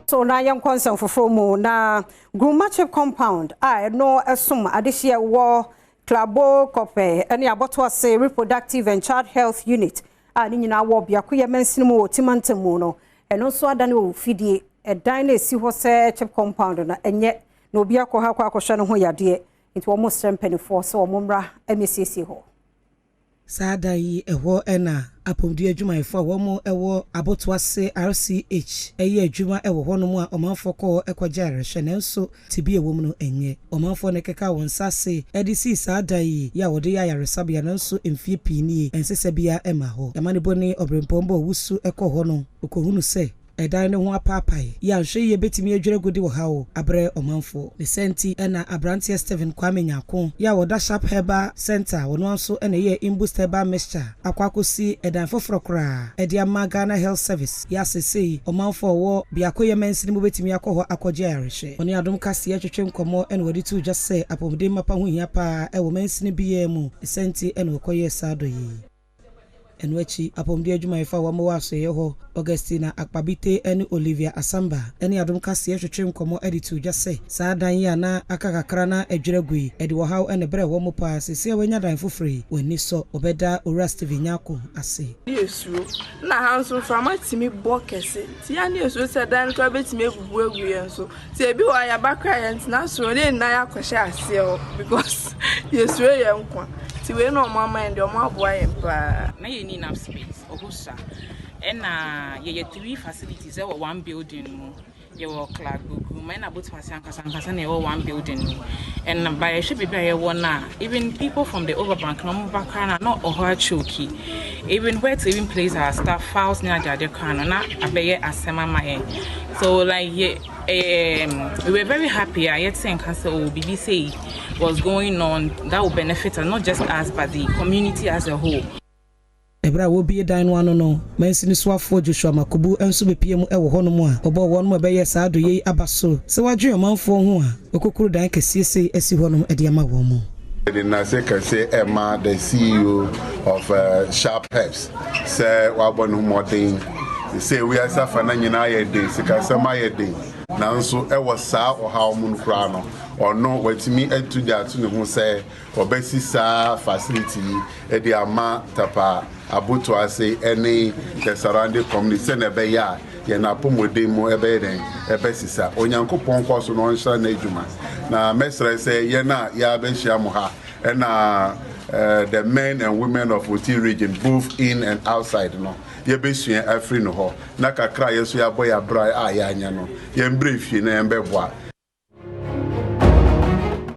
So na young concern for Fromo na Grumachip compound no assume additional war Clabo Cope any Abotoase Reproductive and Child Health Unit ni na wo biakoye mensinimo timantemu no eno so adane o fidie edan na esi ho se chip compound na enye na obi akọ kwa akọhwe no ho yade nti wo mo strempenifo so wo mmra emesiesi ho Sada yi ewo ena apomdi adwumayefo wo mo ewo Abotoase RCH eye adwuma ewo ho no mu a omanfo ko ekogya rehwe nenso tibi ewo mu no enye omanfo ne keka won sase edisi sada yi ya wode ya yaresabia nenso emfie pini ensese bia ema ho emane boni obrempombo wusu ekoho no okohunu se edan ne ho apapai ya hwe ye betimi adwere gudi wo hawo abre omanfo the senti ena abrantie Steven Kwame Nyako ya woda sharp herba center wono anso ena ye imboost herba mixture akwakosi edan foforo kra edi ama Ghana Health Service ya sesei omanfo wo biakoye mensini mo betimi akoho akogye arehwe oni Adom Kasee atwetwe nkomo ena wodi tu just say apomde mapa ho hia pa ewo mensini biye mu senti ena okoye sado yi enwechi apomdi adwumayefo wa mo wasoye ho Augustina Akpabite eni Olivia Asamba eni Adom Kasee hwetwe nkomo editu jase saa dan ya na akakakra na adweragui edi wo haw ene bre wo mo pa sese wanya dan fofori wani so obeda ora Steven Nyako ase yesu na hanso frama timi bo kese ti ya ne yesu se dan ko betimi ebubu egu yenso ti ebi wa ya bakra yent na so ne na ya kwhye ase o because yesu ye nkwa ti we no mama ndi o ma boa yempa na ye need enough space ohusa and ye 3 facilities there were one building you were club men about to one building and by should be very one even people from the overbank no background not or choky even where to even place our staff files near the corner na abeye asema my so like we were very happy I yet saying Kasee BBC was going on that would benefit not just us but the community as a whole. Ebra wo bi dan no no mensini soafo Joshua Makubu enso bepiem ewo ho no mu a obo wo no be ye saado ye abaso se wadwe omanfo ho a okokuru dan Kasee esi ho no ede ma wo mu Kasee Emma, the CEO of Sharp Herbs, say wabon modern. Say we are suffering in our days, Kasama ye day. Now so e was sa or how moon crown or no what me to that to who say or besi sa facility e de ama tapa Abotoase any the surrounding community send a beya ye na pomode mo ebe den e besisa onyankopon ko so no nsa na adwuma na mesre say ye na ya be hia mo ha na the men and women of Oti region both in and outside no ye be sua afri no ho na kakra ye so ya boy abra a ya anya no ye mbrefie na embe boa